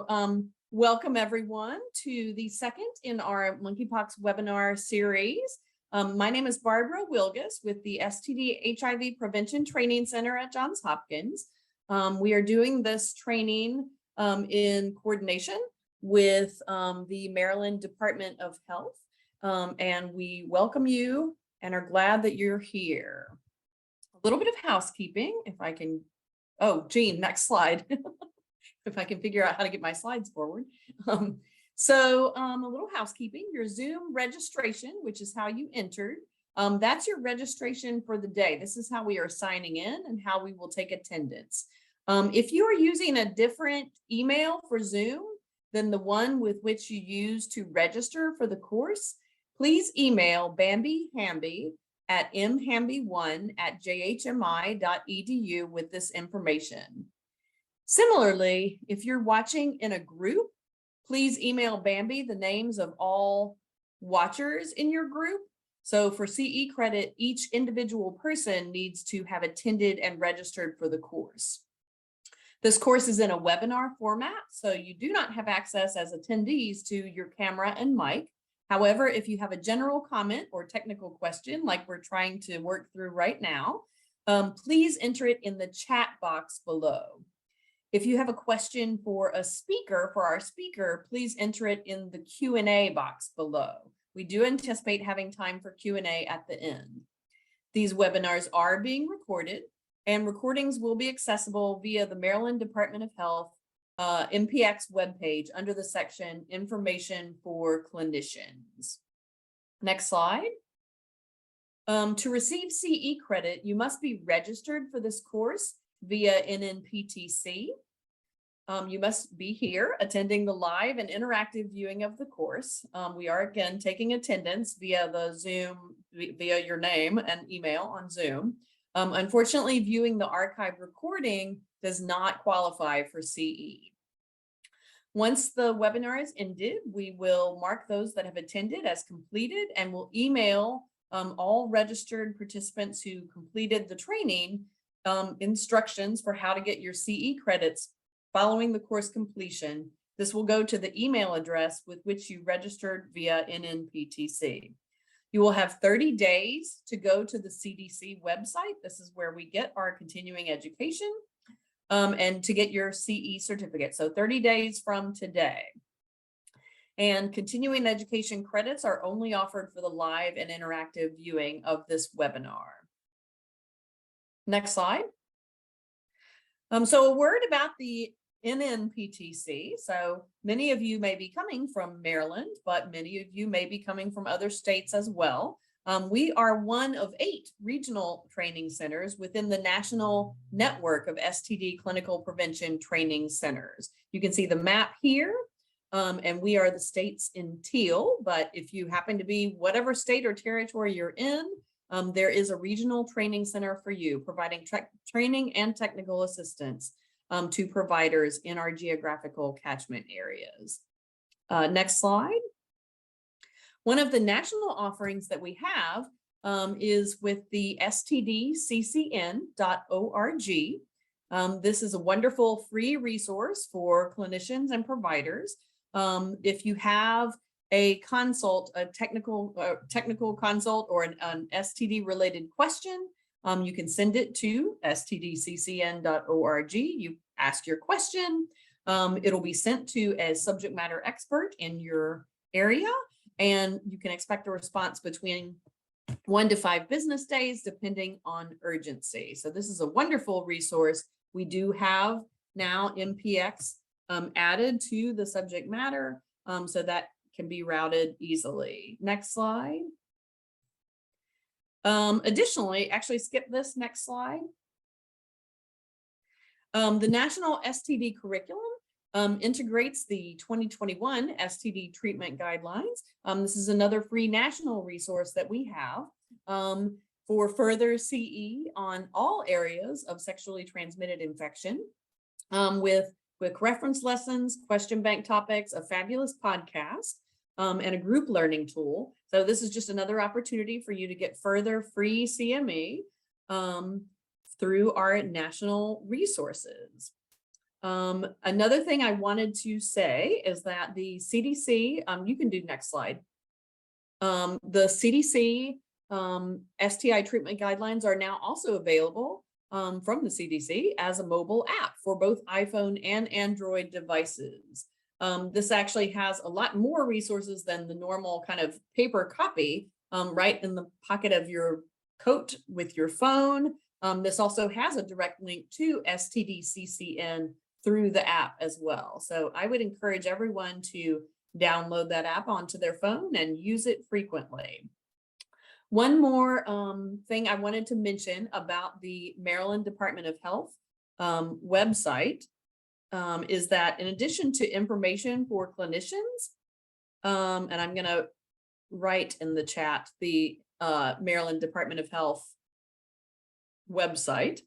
Welcome everyone to the second in our monkeypox webinar series. My name is Barbara Wilgus with the STD HIV Prevention Training Center at Johns Hopkins. We are doing this training in coordination with the Maryland Department of Health, and we welcome you and are glad that you're here. A little bit of housekeeping, if I can. Oh, Jean, next slide. If I can figure out how to get my slides forward. A little housekeeping, your Zoom registration, which is how you entered, that's your registration for the day. This is how we are signing in and how we will take attendance. If you are using a different email for Zoom than the one with which you use to register for the course, please email bambihamby at mhamby1@jhmi.edu with this information. Similarly, if you're watching in a group, please email Bambi the names of all watchers in your group. So for CE credit, each individual person needs to have attended and registered for the course. This course is in a webinar format, so you do not have access as attendees to your camera and mic. However, if you have a general comment or technical question, like we're trying to work through right now, please enter it in the chat box below. If you have a question for our speaker, please enter it in the Q&A box below. We do anticipate having time for Q&A at the end. These webinars are being recorded, and recordings will be accessible via the Maryland Department of Health MPX webpage under the section Information for Clinicians. Next slide. To receive CE credit, you must be registered for this course via NNPTC. You must be here attending the live and interactive viewing of the course. We are again taking attendance via the Zoom, via your name and email on Zoom. Unfortunately, viewing the archive recording does not qualify for CE. Once the webinar is ended, we will mark those that have attended as completed and will email all registered participants who completed the training instructions for how to get your CE credits following the course completion. This will go to the email address with which you registered via NNPTC. You will have 30 days to go to the CDC website. This is where we get our continuing education and to get your CE certificate. So 30 days from today. And continuing education credits are only offered for the live and interactive viewing of this webinar. Next slide. So a word about the NNPTC. So many of you may be coming from Maryland, but many of you may be coming from other states as well. We are one of 8 regional training centers within the national network of STD clinical prevention training centers. You can see the map here, and we are the states in teal, but if you happen to be whatever state or territory you're in, there is a regional training center for you, providing training and technical assistance to providers in our geographical catchment areas. Next slide. One of the national offerings that we have is with the stdccn.org. This is a wonderful free resource for clinicians and providers. If you have a consult, a technical consult or an STD related question, you can send it to stdccn.org. You ask your question. It'll be sent to a subject matter expert in your area, and you can expect a response between 1 to 5 business days, depending on urgency. So this is a wonderful resource. We do have now MPX added to the subject matter, so that can be routed easily. Next slide. Additionally, actually skip this next slide. The National STD Curriculum integrates the 2021 STD treatment guidelines. This is another free national resource that we have for further CE on all areas of sexually transmitted infection, with reference lessons, question bank topics, a fabulous podcast, and a group learning tool. So this is just another opportunity for you to get further free CME through our national resources. Another thing I wanted to say is that the CDC, you can do next slide. The CDC STI treatment guidelines are now also available from the CDC as a mobile app for both iPhone and Android devices. This actually has a lot more resources than the normal kind of paper copy right in the pocket of your coat with your phone. This also has a direct link to STDCCN through the app as well. So I would encourage everyone to download that app onto their phone and use it frequently. One more thing I wanted to mention about the Maryland Department of Health website is that in addition to information for clinicians, and I'm going to write in the chat the Maryland Department of Health website,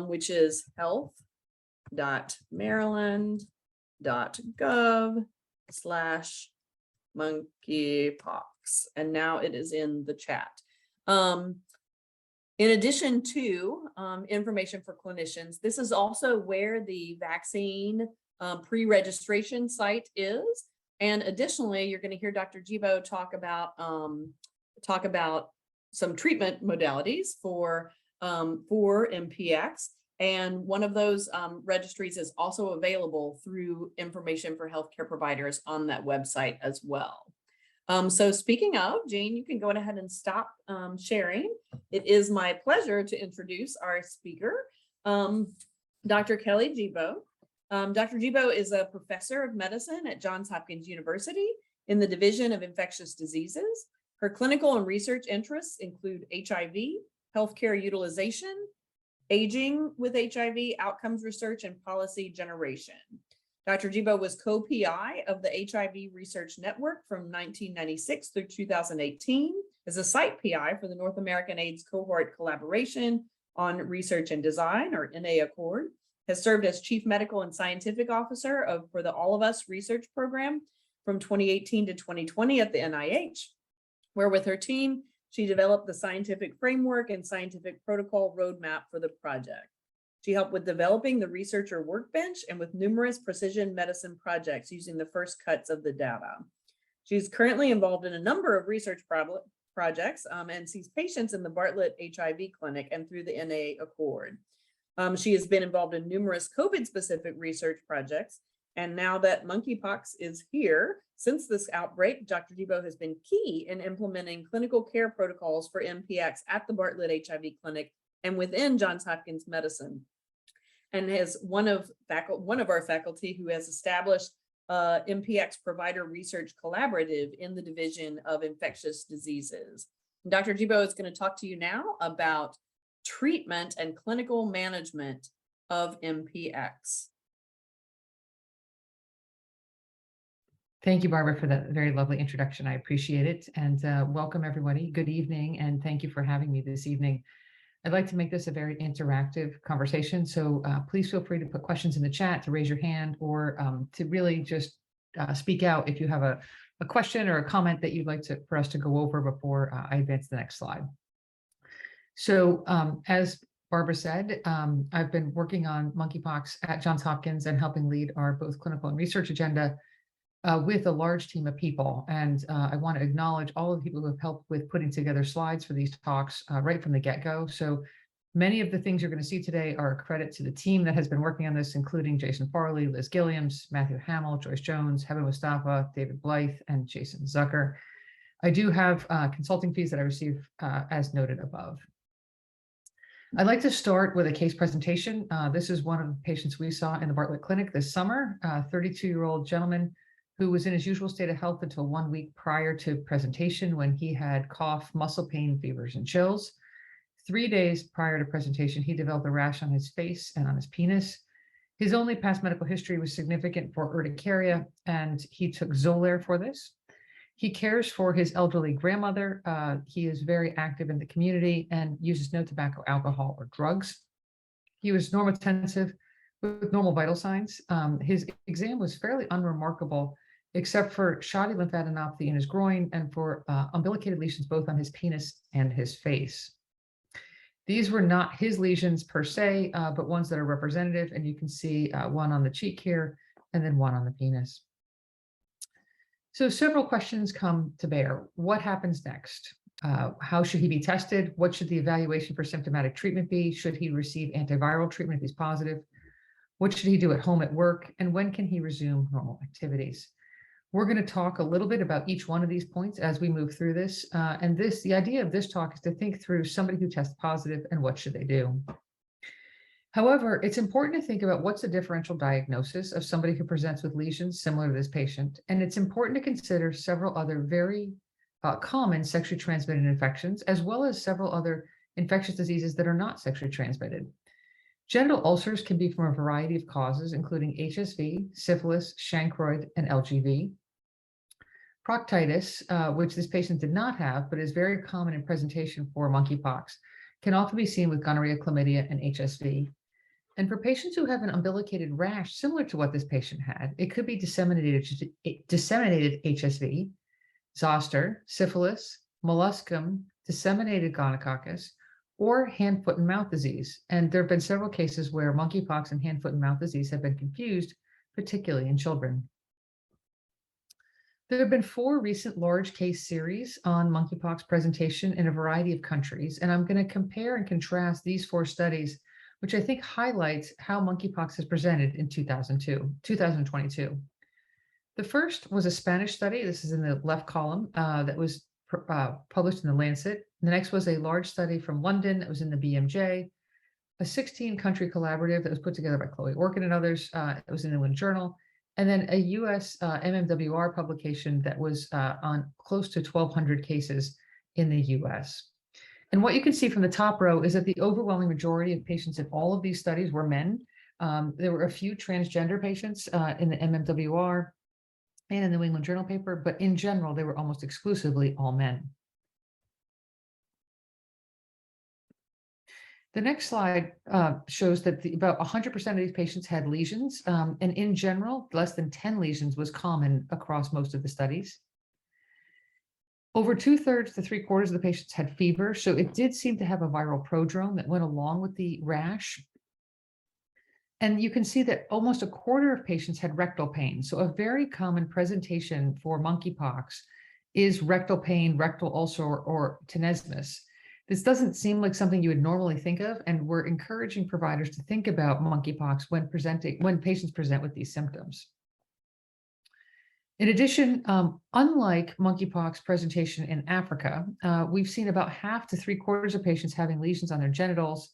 which is health.maryland.gov/monkeypox. And now it is in the chat. In addition to information for clinicians, this is also where the vaccine pre-registration site is. And additionally, you're going to hear Dr. Gebo talk about some treatment modalities for MPX. And one of those registries is also available through information for healthcare providers on that website as well. So speaking of, Jane, you can go ahead and stop sharing. It is my pleasure to introduce our speaker, Dr. Kelly Gebo. Dr. Gebo is a professor of medicine at Johns Hopkins University in the Division of Infectious Diseases. Her clinical and research interests include HIV, healthcare utilization, aging with HIV, outcomes research, and policy generation. Dr. Gebo was co-PI of the HIV Research Network from 1996 through 2018, as a site PI for the North American AIDS Cohort Collaboration on Research and Design, or NAACORD, has served as Chief Medical and Scientific Officer for the All of Us research program from 2018 to 2020 at the NIH, where with her team, she developed the scientific framework and scientific protocol roadmap for the project. She helped with developing the researcher workbench and with numerous precision medicine projects using the first cuts of the data. She's currently involved in a number of research projects and sees patients in the Bartlett HIV clinic and through the NAACORD. She has been involved in numerous COVID-specific research projects. And now that monkeypox is here, since this outbreak, Dr. Gebo has been key in implementing clinical care protocols for MPX at the Bartlett HIV clinic and within Johns Hopkins Medicine, and is one of our faculty who has established MPX Provider Research Collaborative in the Division of Infectious Diseases. And Dr. Gebo is going to talk to you now about treatment and clinical management of MPX. Thank you, Barbara, for that very lovely introduction. I appreciate it. And welcome, everybody. Good evening, and thank you for having me this evening. I'd like to make this a very interactive conversation, so please feel free to put questions in the chat, to raise your hand, or to really just speak out if you have a question or a comment that you'd like for us to go over before I advance the next slide. So as Barbara said, I've been working on monkeypox at Johns Hopkins and helping lead our both clinical and research agenda with a large team of people. And I want to acknowledge all of the people who have helped with putting together slides for these talks right from the get-go. So many of the things you're going to see today are a credit to the team that has been working on this, including Jason Farley, Liz Gilliams, Matthew Hamill, Joyce Jones, Heather Mustafa, David Blythe, and Jason Zucker. I do have consulting fees that I receive as noted above. I'd like to start with a case presentation. This is one of the patients we saw in the Bartlett Clinic this summer, a 32-year-old gentleman who was in his usual state of health until 1 week prior to presentation, when he had cough, muscle pain, fevers, and chills. 3 days prior to presentation, he developed a rash on his face and on his penis. His only past medical history was significant for urticaria, and he took Xolair for this. He cares for his elderly grandmother. He is very active in the community and uses no tobacco, alcohol, or drugs. He was normotensive with normal vital signs. His exam was fairly unremarkable, except for shoddy lymphadenopathy in his groin and for umbilicated lesions both on his penis and his face. These were not his lesions per se, but ones that are representative, and you can see one on the cheek here, and then one on the penis. So several questions come to bear. What happens next? How should he be tested? What should the evaluation for symptomatic treatment be? Should he receive antiviral treatment if he's positive? What should he do at home, at work? And when can he resume normal activities? We're going to talk a little bit about each one of these points as we move through this. The idea of this talk is to think through somebody who tests positive and what should they do. However, it's important to think about what's the differential diagnosis of somebody who presents with lesions similar to this patient. And it's important to consider several other very common sexually transmitted infections, as well as several other infectious diseases that are not sexually transmitted. Genital ulcers can be from a variety of causes, including HSV, syphilis, chancroid, and LGV. Proctitis, which this patient did not have, but is very common in presentation for monkeypox, can often be seen with gonorrhea, chlamydia, and HSV. And for patients who have an umbilicated rash similar to what this patient had, it could be disseminated HSV, zoster, syphilis, molluscum, disseminated gonococcus, or hand, foot, and mouth disease. And there have been several cases where monkeypox and hand, foot, and mouth disease have been confused, particularly in children. There have been 4 recent large case series on monkeypox presentation in a variety of countries, and I'm going to compare and contrast these 4 studies, which I think highlights how monkeypox is presented in 2022. The first was a Spanish study. This is in the left column that was published in the Lancet. The next was a large study from London that was in the BMJ, a 16-country collaborative that was put together by Chloe Orkin and others. It was in the New England Journal. And then a US MMWR publication that was on close to 1,200 cases in the US. And what you can see from the top row is that the overwhelming majority of patients in all of these studies were men. There were a few transgender patients in the MMWR and in the New England Journal paper, but in general, they were almost exclusively all men. The next slide shows that about 100% of these patients had lesions, and in general, less than 10 lesions was common across most of the studies. Over 2/3 to 3/4 of the patients had fever, so it did seem to have a viral prodrome that went along with the rash. And you can see that almost 1/4 of patients had rectal pain. So a very common presentation for monkeypox is rectal pain, rectal ulcer, or tenesmus. This doesn't seem like something you would normally think of, and we're encouraging providers to think about monkeypox when patients present with these symptoms. In addition, unlike monkeypox presentation in Africa, we've seen about 1/2 to 3/4 of patients having lesions on their genitals,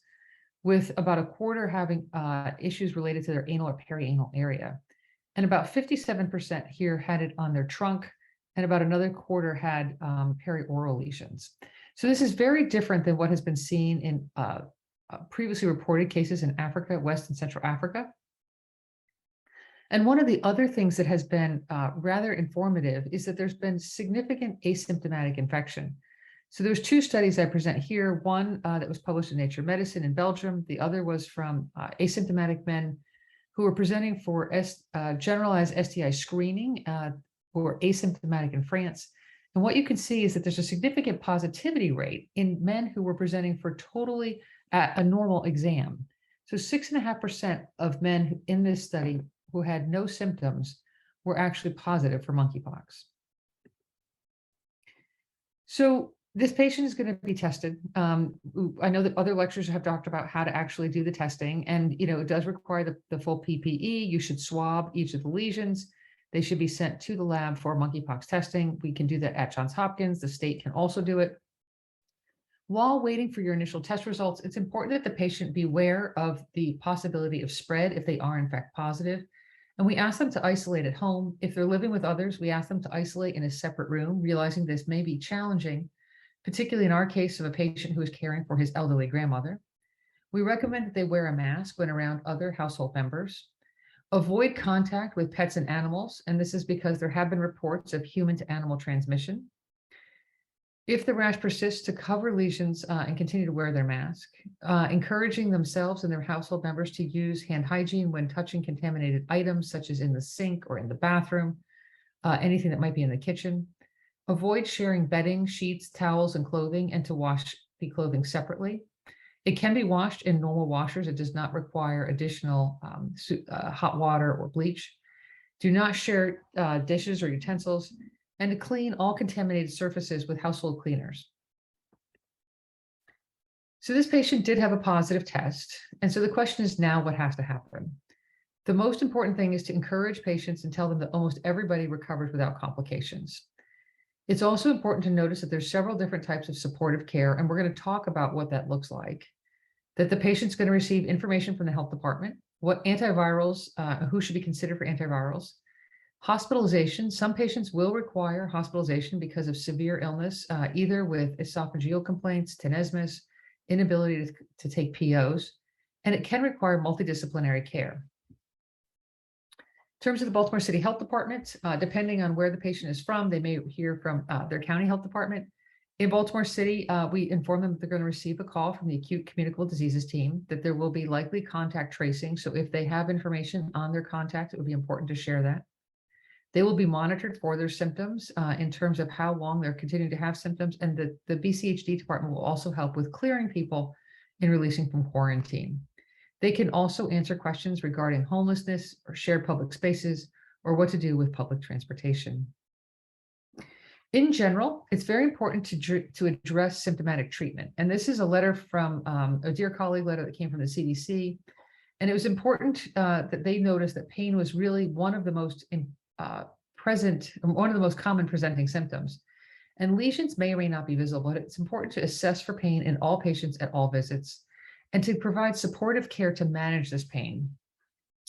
with about 1/4 having issues related to their anal or perianal area. And about 57% here had it on their trunk, and about another 1/4 had perioral lesions. So this is very different than what has been seen in previously reported cases in Africa, West and Central Africa. And one of the other things that has been rather informative is that there's been significant asymptomatic infection. So there's 2 studies I present here, one that was published in Nature Medicine in Belgium. The other was from asymptomatic men who were presenting for generalized STI screening who were asymptomatic in France. And what you can see is that there's a significant positivity rate in men who were presenting for totally a normal exam. So 6.5% of men in this study who had no symptoms were actually positive for monkeypox. So this patient is going to be tested. I know that other lecturers have talked about how to actually do the testing, and it does require the full PPE. You should swab each of the lesions. They should be sent to the lab for monkeypox testing. We can do that at Johns Hopkins. The state can also do it. While waiting for your initial test results, it's important that the patient be aware of the possibility of spread if they are in fact positive. And we ask them to isolate at home. If they're living with others, we ask them to isolate in a separate room, realizing this may be challenging, particularly in our case of a patient who is caring for his elderly grandmother. We recommend that they wear a mask when around other household members. Avoid contact with pets and animals, and this is because there have been reports of human to animal transmission. If the rash persists, to cover lesions and continue to wear their mask, encouraging themselves and their household members to use hand hygiene when touching contaminated items, such as in the sink or in the bathroom, anything that might be in the kitchen. Avoid sharing bedding, sheets, towels, and clothing, and to wash the clothing separately. It can be washed in normal washers. It does not require additional hot water or bleach. Do not share dishes or utensils, and to clean all contaminated surfaces with household cleaners. So this patient did have a positive test. And so the question is now what has to happen? The most important thing is to encourage patients and tell them that almost everybody recovers without complications. It's also important to notice that there's several different types of supportive care, and we're going to talk about what that looks like. That the patient's going to receive information from the health department, what antivirals, who should be considered for antivirals, hospitalization. Some patients will require hospitalization because of severe illness, either with esophageal complaints, tenesmus, inability to take POs, and it can require multidisciplinary care. In terms of the Baltimore City Health Department, depending on where the patient is from, they may hear from their county health department. In Baltimore City, we inform them that they're going to receive a call from the acute communicable diseases team, that there will be likely contact tracing. So if they have information on their contact, it would be important to share that. They will be monitored for their symptoms in terms of how long they're continuing to have symptoms. And the BCHD department will also help with clearing people and releasing from quarantine. They can also answer questions regarding homelessness or shared public spaces or what to do with public transportation. In general, it's very important to address symptomatic treatment. And this is a letter from a dear colleague letter that came from the CDC. And it was important that they noticed that pain was really one of the most one of the most common presenting symptoms. And lesions may or may not be visible, but it's important to assess for pain in all patients at all visits and to provide supportive care to manage this pain.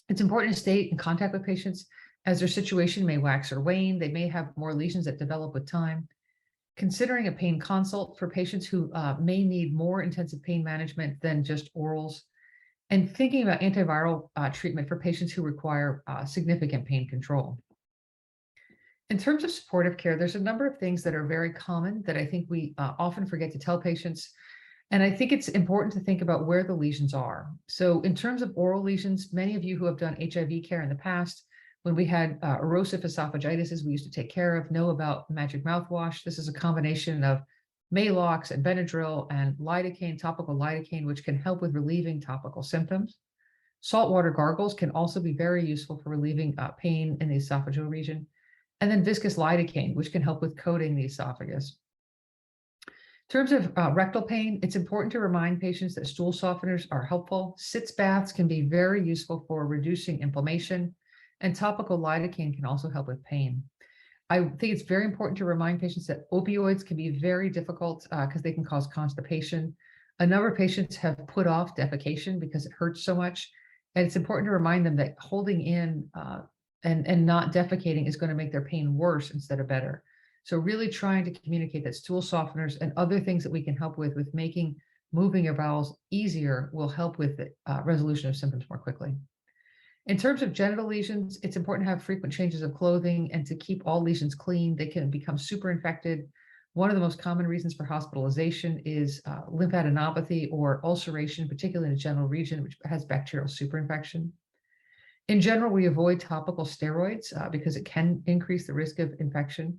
It's important to stay in contact with patients as their situation may wax or wane. They may have more lesions that develop with time. Considering a pain consult for patients who may need more intensive pain management than just orals, and thinking about antiviral treatment for patients who require significant pain control. In terms of supportive care, there's a number of things that are very common that I think we often forget to tell patients. And I think it's important to think about where the lesions are. So in terms of oral lesions, many of you who have done HIV care in the past, when we had erosive esophagitis, as we used to take care of, know about magic mouthwash. This is a combination of Maalox and Benadryl and lidocaine, topical lidocaine, which can help with relieving topical symptoms. Saltwater gargles can also be very useful for relieving pain in the esophageal region. And then viscous lidocaine, which can help with coating the esophagus. In terms of rectal pain, it's important to remind patients that stool softeners are helpful. Sitz baths can be very useful for reducing inflammation, and topical lidocaine can also help with pain. I think it's very important to remind patients that opioids can be very difficult because they can cause constipation. A number of patients have put off defecation because it hurts so much. And it's important to remind them that holding in and not defecating is going to make their pain worse instead of better. So really trying to communicate that stool softeners and other things that we can help with making moving your bowels easier will help with the resolution of symptoms more quickly. In terms of genital lesions, it's important to have frequent changes of clothing and to keep all lesions clean. They can become super infected. One of the most common reasons for hospitalization is lymphadenopathy or ulceration, particularly in the genital region, which has bacterial superinfection. In general, we avoid topical steroids because it can increase the risk of infection,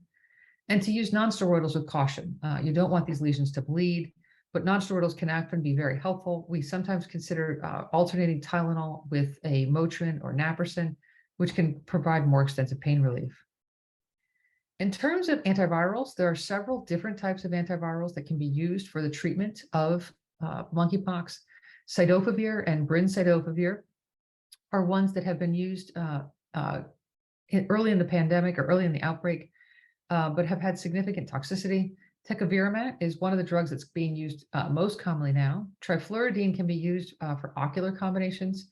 and to use nonsteroidals with caution. You don't want these lesions to bleed, but nonsteroidals can often be very helpful. We sometimes consider alternating Tylenol with a Motrin or naproxen, which can provide more extensive pain relief. In terms of antivirals, there are several different types of antivirals that can be used for the treatment of monkeypox. Cidofovir and brincidofovir are ones that have been used early in the pandemic or early in the outbreak, but have had significant toxicity. Tecovirimat is one of the drugs that's being used most commonly now. Trifluridine can be used for ocular combinations.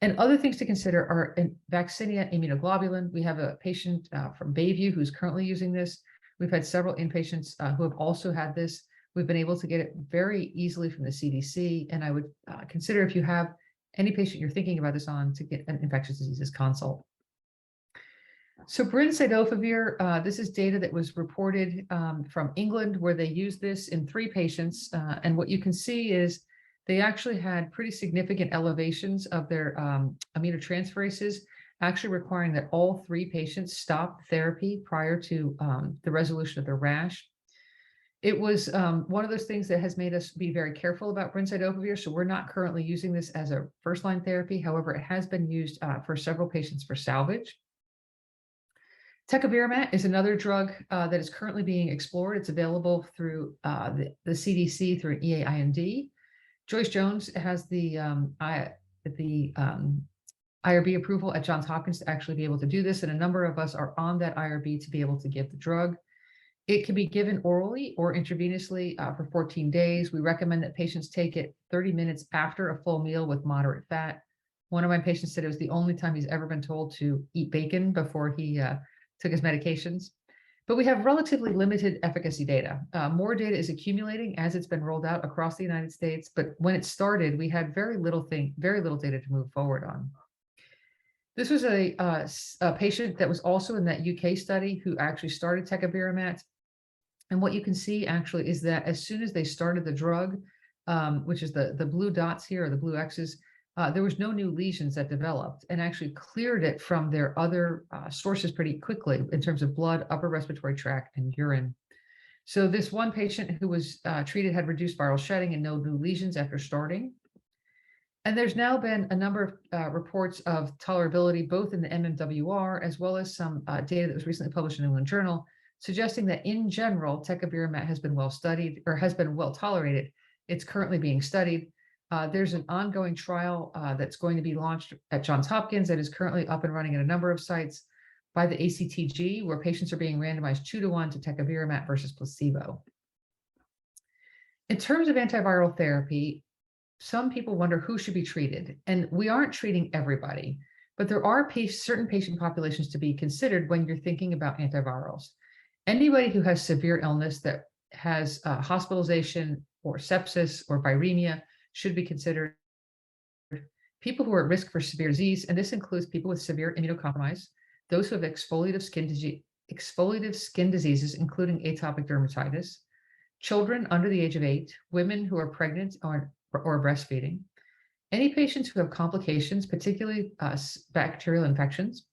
And other things to consider are vaccinia immunoglobulin. We have a patient from Bayview who's currently using this. We've had several inpatients who have also had this. We've been able to get it very easily from the CDC. And I would consider, if you have any patient you're thinking about this on, to get an infectious diseases consult. So brincidofovir, this is data that was reported from England, where they used this in 3 patients. And what you can see is they actually had pretty significant elevations of their aminotransferases, actually requiring that all 3 patients stop therapy prior to the resolution of their rash. It was one of those things that has made us be very careful about brincidofovir. So we're not currently using this as a first-line therapy. However, it has been used for several patients for salvage. Tecovirimat is another drug that is currently being explored. It's available through the CDC through an EAIND. Joyce Jones has the IRB approval at Johns Hopkins to actually be able to do this, and a number of us are on that IRB to be able to give the drug. It can be given orally or intravenously for 14 days. We recommend that patients take it 30 minutes after a full meal with moderate fat. One of my patients said it was the only time he's ever been told to eat bacon before he took his medications. But we have relatively limited efficacy data. More data is accumulating as it's been rolled out across the United States. But when it started, we had very little data to move forward on. This was a patient that was also in that UK study who actually started tecovirimat. And what you can see actually is that as soon as they started the drug, which is the blue dots here, or the blue X's, there was no new lesions that developed, and actually cleared it from their other sources pretty quickly in terms of blood, upper respiratory tract, and urine. So this one patient who was treated had reduced viral shedding and no new lesions after starting. And there's now been a number of reports of tolerability, both in the MMWR, as well as some data that was recently published in the New England Journal, suggesting that in general, tecovirimat has been well studied or has been well tolerated. It's currently being studied. There's an ongoing trial that's going to be launched at Johns Hopkins that is currently up and running at a number of sites by the ACTG, where patients are being randomized 2-to-1 to tecovirimat versus placebo. In terms of antiviral therapy, some people wonder who should be treated, and we aren't treating everybody, but there are certain patient populations to be considered when you're thinking about antivirals. Anybody who has severe illness that has hospitalization or sepsis or viremia should be considered. People who are at risk for severe disease, and this includes people with severe immunocompromise, those who have exfoliative skin diseases, including atopic dermatitis, children under the age of 8, women who are pregnant or breastfeeding, any patients who have complications, particularly bacterial infections,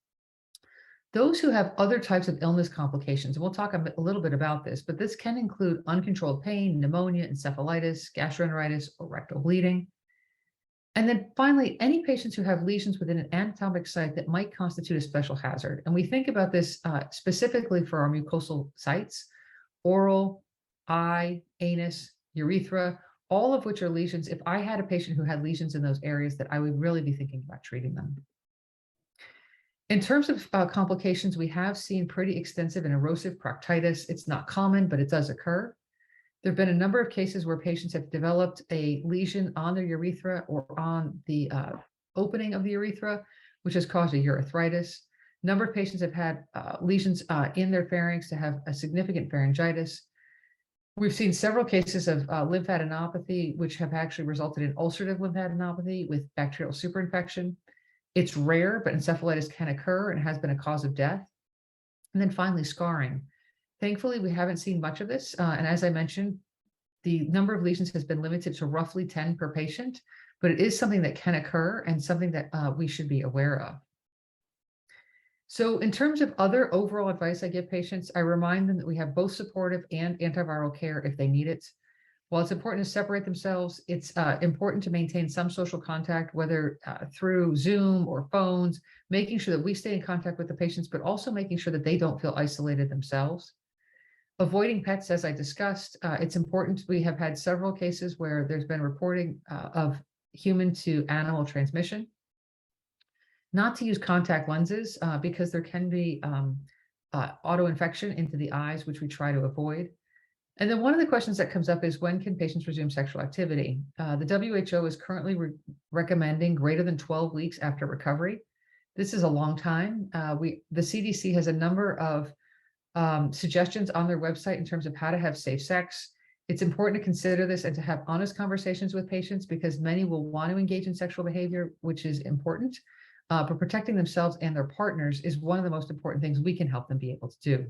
those who have other types of illness complications, and we'll talk a little bit about this, but this can include uncontrolled pain, pneumonia, encephalitis, gastroenteritis, or rectal bleeding. And then finally, any patients who have lesions within an anatomic site that might constitute a special hazard. And we think about this specifically for our mucosal sites, oral, eye, anus, urethra, all of which are lesions. If I had a patient who had lesions in those areas, that I would really be thinking about treating them. In terms of complications, we have seen pretty extensive and erosive proctitis. It's not common, but it does occur. There have been a number of cases where patients have developed a lesion on their urethra or on the opening of the urethra, which has caused a urethritis. A number of patients have had lesions in their pharynx to have a significant pharyngitis. We've seen several cases of lymphadenopathy, which have actually resulted in ulcerative lymphadenopathy with bacterial superinfection. It's rare, but encephalitis can occur and has been a cause of death. And then finally, scarring. Thankfully, we haven't seen much of this. And as I mentioned, the number of lesions has been limited to roughly 10 per patient, but it is something that can occur and something that we should be aware of. So in terms of other overall advice I give patients, I remind them that we have both supportive and antiviral care if they need it. While it's important to separate themselves, it's important to maintain some social contact, whether through Zoom or phones, making sure that we stay in contact with the patients, but also making sure that they don't feel isolated themselves. Avoiding pets, as I discussed, it's important. We have had several cases where there's been reporting of human to animal transmission. Not to use contact lenses because there can be autoinfection into the eyes, which we try to avoid. And then one of the questions that comes up is, when can patients resume sexual activity? The WHO is currently recommending greater than 12 weeks after recovery. This is a long time. The CDC has a number of suggestions on their website in terms of how to have safe sex. It's important to consider this and to have honest conversations with patients, because many will want to engage in sexual behavior, which is important. But protecting themselves and their partners is one of the most important things we can help them be able to do.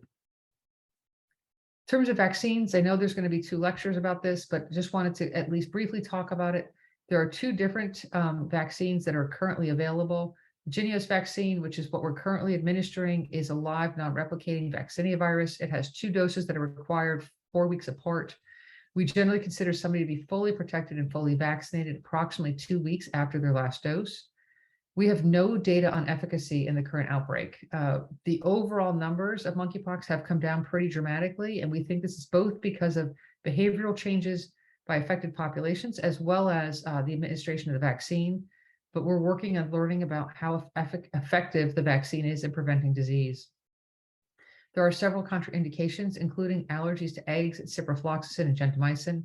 In terms of vaccines, I know there's going to be 2 lectures about this, but just wanted to at least briefly talk about it. There are 2 different vaccines that are currently available. Jynneos vaccine, which is what we're currently administering, is a live non-replicating vaccinia virus. It has 2 doses that are required 4 weeks apart. We generally consider somebody to be fully protected and fully vaccinated approximately 2 weeks after their last dose. We have no data on efficacy in the current outbreak. The overall numbers of monkeypox have come down pretty dramatically, and we think this is both because of behavioral changes by affected populations, as well as the administration of the vaccine. But we're working on learning about how effective the vaccine is in preventing disease. There are several contraindications, including allergies to eggs, ciprofloxacin, and gentamicin.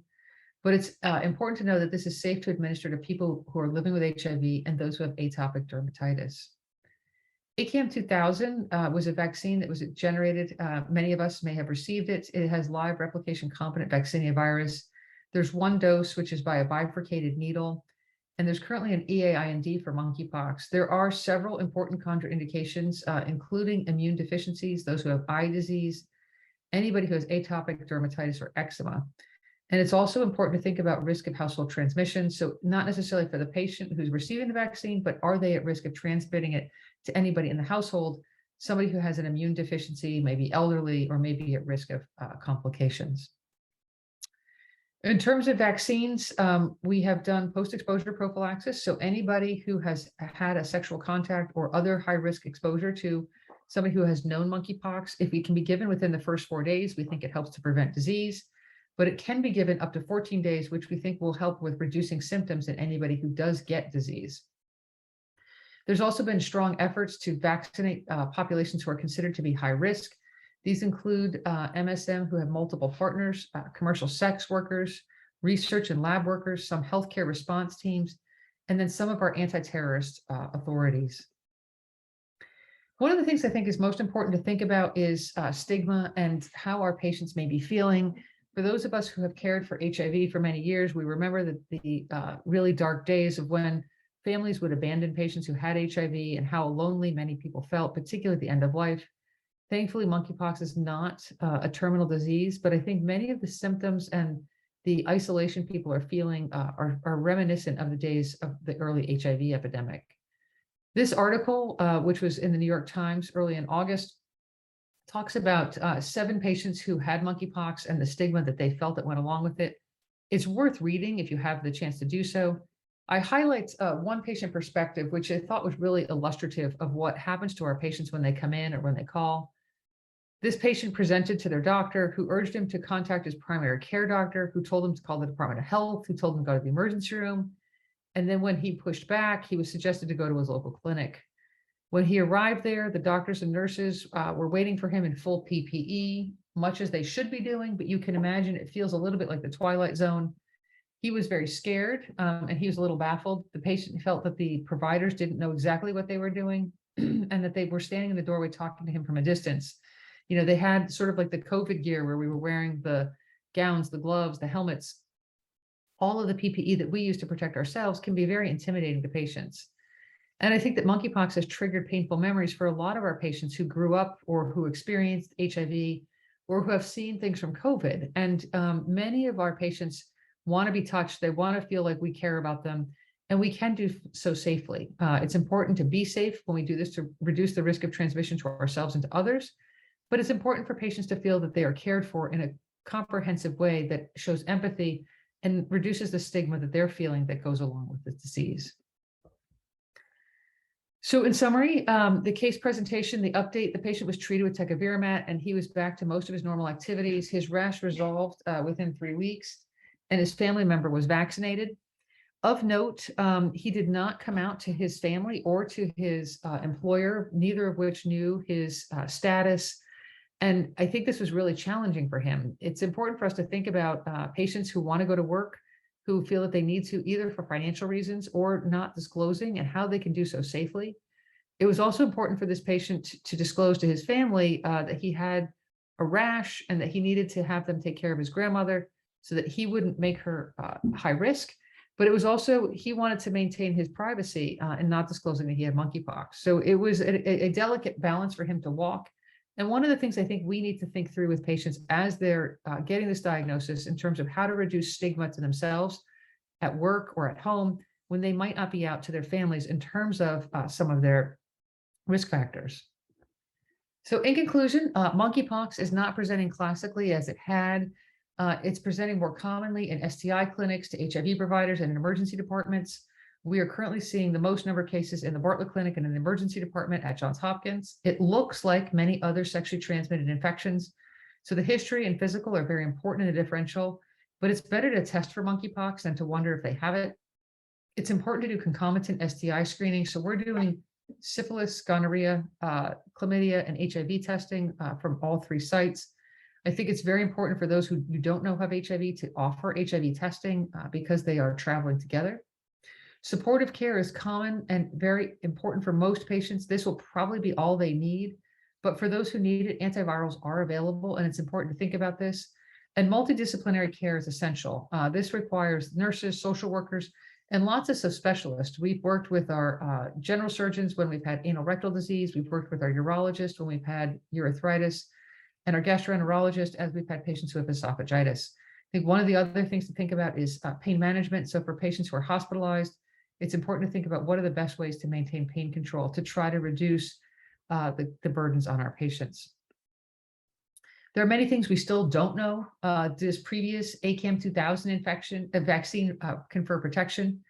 But it's important to know that this is safe to administer to people who are living with HIV and those who have atopic dermatitis. ACAM2000 was a vaccine that was generated. Many of us may have received it. It has live replication competent vaccinia virus. There's one dose, which is by a bifurcated needle. And there's currently an EA-IND for monkeypox. There are several important contraindications, including immune deficiencies, those who have eye disease, anybody who has atopic dermatitis or eczema. And it's also important to think about risk of household transmission. So not necessarily for the patient who's receiving the vaccine, but are they at risk of transmitting it to anybody in the household, somebody who has an immune deficiency, maybe elderly, or maybe at risk of complications. In terms of vaccines, we have done post-exposure prophylaxis. So anybody who has had a sexual contact or other high-risk exposure to somebody who has known monkeypox, if it can be given within the first 4 days, we think it helps to prevent disease. But it can be given up to 14 days, which we think will help with reducing symptoms in anybody who does get disease. There's also been strong efforts to vaccinate populations who are considered to be high risk. These include MSM who have multiple partners, commercial sex workers, research and lab workers, some healthcare response teams, and then some of our anti-terrorist authorities. One of the things I think is most important to think about is stigma and how our patients may be feeling. For those of us who have cared for HIV for many years, we remember the really dark days of when families would abandon patients who had HIV and how lonely many people felt, particularly at the end of life. Thankfully, monkeypox is not a terminal disease, but I think many of the symptoms and the isolation people are feeling are reminiscent of the days of the early HIV epidemic. This article, which was in the New York Times early in August, talks about 7 patients who had monkeypox and the stigma that they felt that went along with it. It's worth reading if you have the chance to do so. I highlight one patient perspective, which I thought was really illustrative of what happens to our patients when they come in or when they call. This patient presented to their doctor, who urged him to contact his primary care doctor, who told him to call the Department of Health, who told him to go to the emergency room. And then when he pushed back, he was suggested to go to his local clinic. When he arrived there, the doctors and nurses were waiting for him in full PPE, much as they should be doing, but you can imagine it feels a little bit like the Twilight Zone. He was very scared and he was a little baffled. The patient felt that the providers didn't know exactly what they were doing and that they were standing in the doorway talking to him from a distance. You know, they had sort of like the COVID gear where we were wearing the gowns, the gloves, the helmets. All of the PPE that we use to protect ourselves can be very intimidating to patients. And I think that monkeypox has triggered painful memories for a lot of our patients who grew up or who experienced HIV or who have seen things from COVID. And many of our patients want to be touched. They want to feel like we care about them, and we can do so safely. It's important to be safe when we do this to reduce the risk of transmission to ourselves and to others. But it's important for patients to feel that they are cared for in a comprehensive way that shows empathy and reduces the stigma that they're feeling that goes along with this disease. So in summary, the case presentation, the update, the patient was treated with tecovirimat and he was back to most of his normal activities. His rash resolved within 3 weeks and his family member was vaccinated. Of note, he did not come out to his family or to his employer, neither of which knew his status. And I think this was really challenging for him. It's important for us to think about patients who want to go to work, who feel that they need to either for financial reasons or not disclosing, and how they can do so safely. It was also important for this patient to disclose to his family that he had a rash and that he needed to have them take care of his grandmother so that he wouldn't make her high risk. But it was also, he wanted to maintain his privacy and not disclosing that he had monkeypox. So it was a delicate balance for him to walk. And one of the things I think we need to think through with patients as they're getting this diagnosis in terms of how to reduce stigma to themselves at work or at home when they might not be out to their families in terms of some of their risk factors. So in conclusion, monkeypox is not presenting classically as it had. It's presenting more commonly in STI clinics, to HIV providers, and in emergency departments. We are currently seeing the most number of cases in the Bartlett Clinic and in the emergency department at Johns Hopkins. It looks like many other sexually transmitted infections. So the history and physical are very important in the differential, but it's better to test for monkeypox than to wonder if they have it. It's important to do concomitant STI screening. So we're doing syphilis, gonorrhea, chlamydia, and HIV testing from all 3 sites. I think it's very important for those who you don't know have HIV to offer HIV testing because they are traveling together. Supportive care is common and very important for most patients. This will probably be all they need, but for those who need it, antivirals are available, and it's important to think about this. And multidisciplinary care is essential. This requires nurses, social workers, and lots of subspecialists. We've worked with our general surgeons when we've had anal rectal disease. We've worked with our urologist when we've had urethritis, and our gastroenterologist as we've had patients who have esophagitis. I think one of the other things to think about is pain management. So for patients who are hospitalized, it's important to think about what are the best ways to maintain pain control to try to reduce the burdens on our patients. There are many things we still don't know. Does previous ACAM 2000 vaccine confer protection?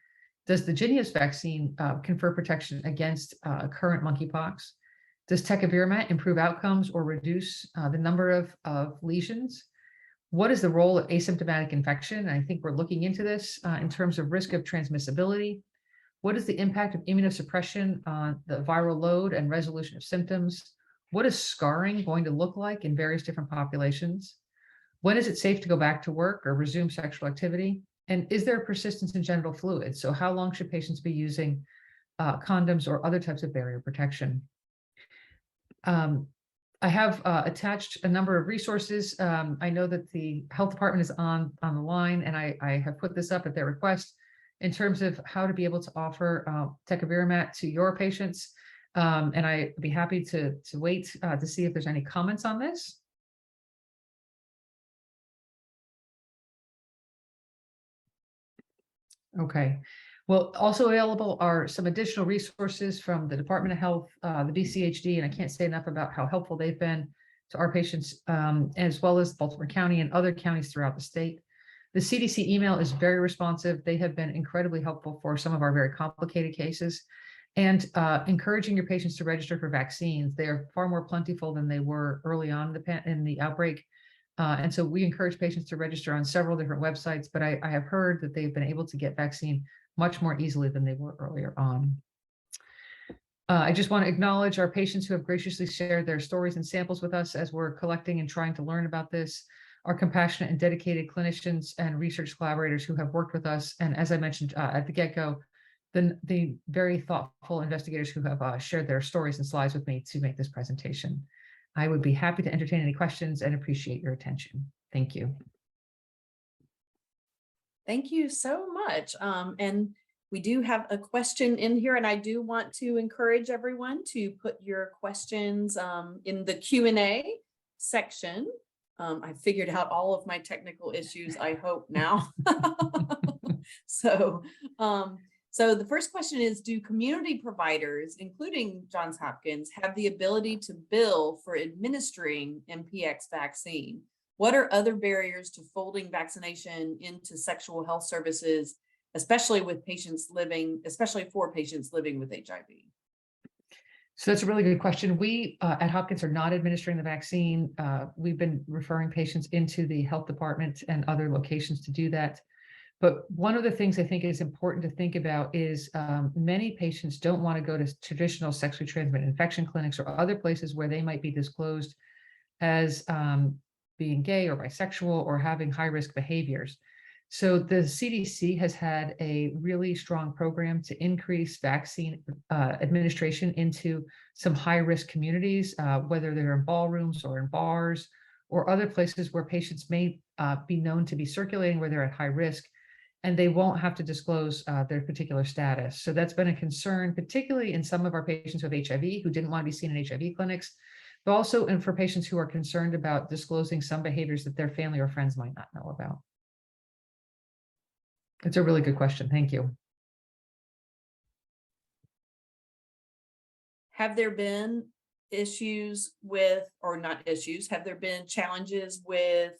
Does the Jynneos vaccine confer protection against current monkeypox? Does tecovirimat improve outcomes or reduce the number of lesions? What is the role of asymptomatic infection? I think we're looking into this in terms of risk of transmissibility. What is the impact of immunosuppression on the viral load and resolution of symptoms? What is scarring going to look like in various different populations? When is it safe to go back to work or resume sexual activity? And is there a persistence in genital fluids? So how long should patients be using condoms or other types of barrier protection? I have attached a number of resources. I know that the health department is on the line, and I have put this up at their request in terms of how to be able to offer tecovirimat to your patients. And I'd be happy to wait to see if there's any comments on this. Okay. Well, also available are some additional resources from the Department of Health, the BCHD, and I can't say enough about how helpful they've been to our patients, as well as Baltimore County and other counties throughout the state. The CDC email is very responsive. They have been incredibly helpful for some of our very complicated cases, and encouraging your patients to register for vaccines. They are far more plentiful than they were early on in the outbreak. And so we encourage patients to register on several different websites, but I have heard that they've been able to get vaccine much more easily than they were earlier on. I just want to acknowledge our patients who have graciously shared their stories and samples with us as we're collecting and trying to learn about this, our compassionate and dedicated clinicians and research collaborators who have worked with us, and as I mentioned at the get-go, the very thoughtful investigators who have shared their stories and slides with me to make this presentation. I would be happy to entertain any questions and appreciate your attention. Thank you. Thank you so much. And we do have a question in here, and I do want to encourage everyone to put your questions in the Q&A section. I figured out all of my technical issues, I hope now. So the first question is, do community providers, including Johns Hopkins, have the ability to bill for administering MPX vaccine? What are other barriers to folding vaccination into sexual health services, especially for patients living with HIV? So that's a really good question. We at Hopkins are not administering the vaccine. We've been referring patients into the health department and other locations to do that. But one of the things I think is important to think about is many patients don't want to go to traditional sexually transmitted infection clinics or other places where they might be disclosed as being gay or bisexual or having high-risk behaviors. So the CDC has had a really strong program to increase vaccine administration into some high-risk communities, whether they're in ballrooms or in bars or other places where patients may be known to be circulating where they're at high risk, and they won't have to disclose their particular status. So that's been a concern, particularly in some of our patients with HIV who didn't want to be seen in HIV clinics, but also for patients who are concerned about disclosing some behaviors that their family or friends might not know about. It's a really good question. Thank you. Have there been issues with, or not issues, have there been challenges with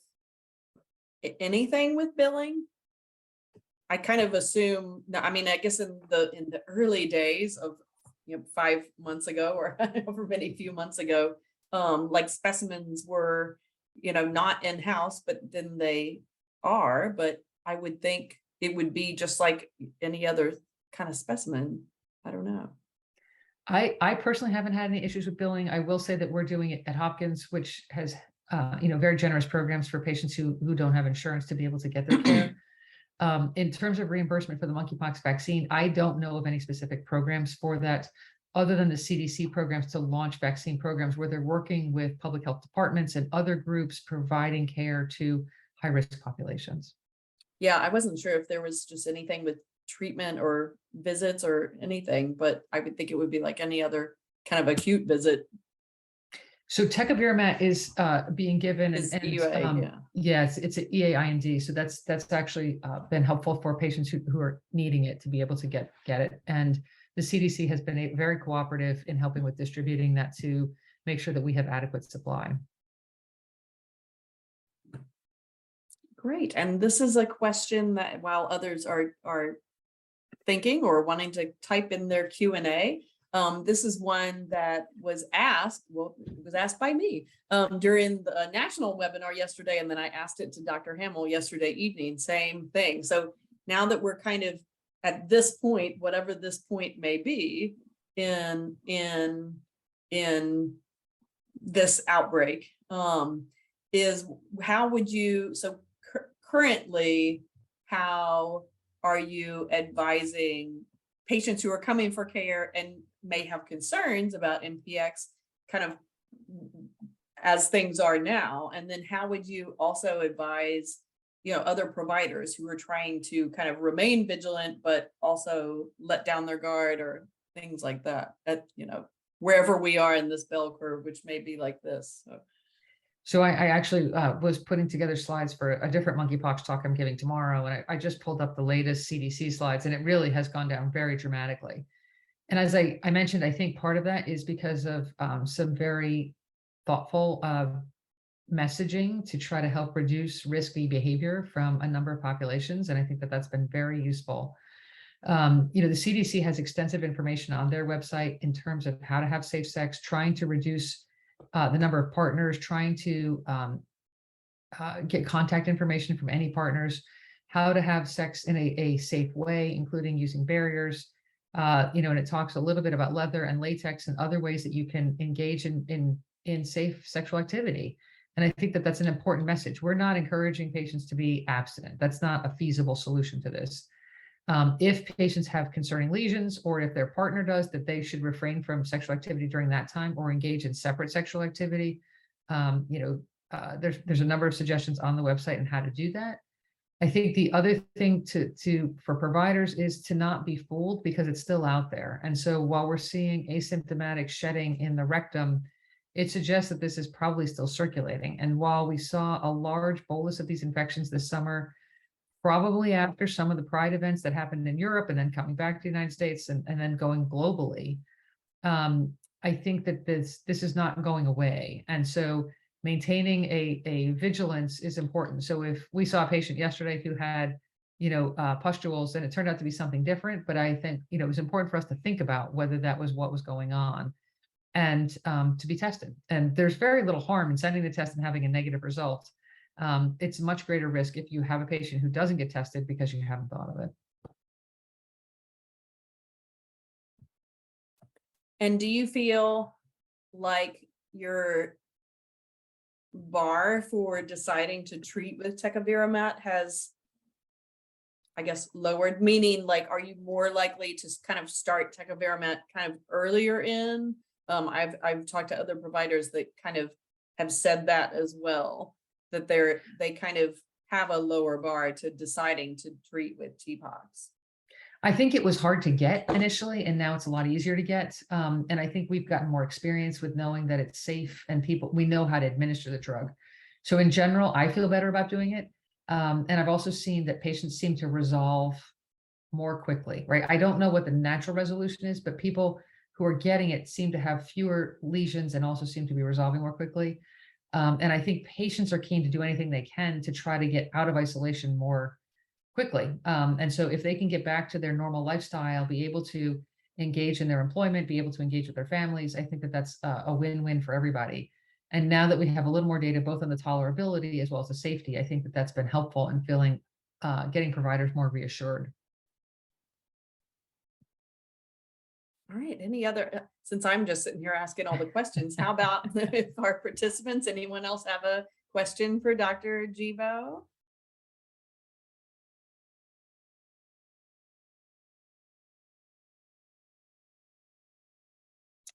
anything with billing? I kind of assume, no, I mean, I guess in the early days of, 5 months ago or however many few months ago, like specimens were, not in-house, but then they are, but I would think it would be just like any other kind of specimen. I don't know. I personally haven't had any issues with billing. I will say that we're doing it at Hopkins, which has, very generous programs for patients who don't have insurance to be able to get their care. In terms of reimbursement for the monkeypox vaccine, I don't know of any specific programs for that, other than the CDC programs to launch vaccine programs where they're working with public health departments and other groups providing care to high-risk populations. Yeah, I wasn't sure if there was just anything with treatment or visits or anything, but I would think it would be like any other kind of acute visit. So tecovirimat is being given, Is and EUA, yeah. yes, it's an EAIND. So that's actually been helpful for patients who are needing it to be able to get it. And the CDC has been very cooperative in helping with distributing that to make sure that we have adequate supply. Great. And this is a question that while others are thinking or wanting to type in their Q&A, this is one that was asked, well, it was asked by me during the national webinar yesterday, and then I asked it to Dr. Hamill yesterday evening, same thing. So now that we're kind of at this point, whatever this point may be in this outbreak, is how would you, so currently, how are you advising patients who are coming for care and may have concerns about MPX kind of as things are now? And then how would you also advise, other providers who are trying to kind of remain vigilant, but also let down their guard or things like that at, wherever we are in this bell curve, which may be like this. So I actually was putting together slides for a different monkeypox talk I'm giving tomorrow, and I just pulled up the latest CDC slides, and it really has gone down very dramatically. And as I mentioned, I think part of that is because of some very thoughtful messaging to try to help reduce risky behavior from a number of populations, and I think that that's been very useful. The CDC has extensive information on their website in terms of how to have safe sex, trying to reduce the number of partners, trying to get contact information from any partners, how to have sex in a safe way, including using barriers, and it talks a little bit about leather and latex and other ways that you can engage in safe sexual activity. And I think that that's an important message. We're not encouraging patients to be abstinent. That's not a feasible solution to this. If patients have concerning lesions, or if their partner does, that they should refrain from sexual activity during that time or engage in separate sexual activity. There's a number of suggestions on the website on how to do that. I think the other thing for providers is to not be fooled, because it's still out there. And so while we're seeing asymptomatic shedding in the rectum, it suggests that this is probably still circulating. And while we saw a large bolus of these infections this summer, probably after some of the Pride events that happened in Europe and then coming back to the United States and then going globally, I think that this is not going away. And so maintaining a vigilance is important. So if we saw a patient yesterday who had, pustules, and it turned out to be something different, but I think, it was important for us to think about whether that was what was going on and to be tested. And there's very little harm in sending the test and having a negative result. It's a much greater risk if you have a patient who doesn't get tested because you haven't thought of it. And do you feel like your bar for deciding to treat with tecovirimat has, I guess, lowered? Meaning, like, are you more likely to kind of start tecovirimat kind of earlier in? I've talked to other providers that kind of have said that as well, that they kind of have a lower bar to deciding to treat with TPOXX. I think it was hard to get initially, and now it's a lot easier to get. And I think we've gotten more experience with knowing that it's safe and we know how to administer the drug. So in general, I feel better about doing it. And I've also seen that patients seem to resolve more quickly, right? I don't know what the natural resolution is, but people who are getting it seem to have fewer lesions and also seem to be resolving more quickly. And I think patients are keen to do anything they can to try to get out of isolation more quickly. And so if they can get back to their normal lifestyle, be able to engage in their employment, be able to engage with their families, I think that that's a win-win for everybody. And now that we have a little more data, both on the tolerability as well as the safety, I think that that's been helpful in feeling, getting providers more reassured. All right, any other, since I'm just sitting here asking all the questions, how about if our participants, anyone else have a question for Dr. Gebo?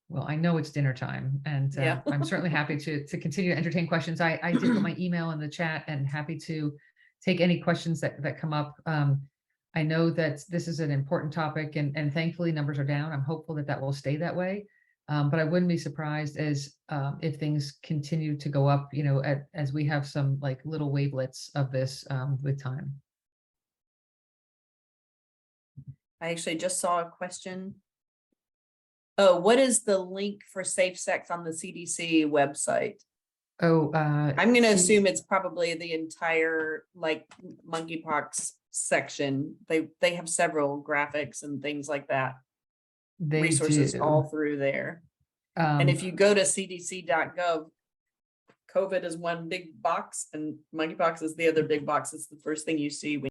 Well, I know it's dinner time, and Yeah. I'm certainly happy to continue to entertain questions. I did put my email in the chat, and happy to take any questions that come up. I know that this is an important topic, and thankfully numbers are down. I'm hopeful that that will stay that way. But I wouldn't be surprised as if things continue to go up, you know, as we have some like little wavelets of this with time. I actually just saw a question. Oh, what is the link for safe sex on the CDC website? Oh, I'm going to assume it's probably the entire like monkeypox section. They have several graphics and things like that, they resources do. all through there. And if you go to cdc.gov, COVID is one big box and monkeypox is the other big box. It's the first thing you see when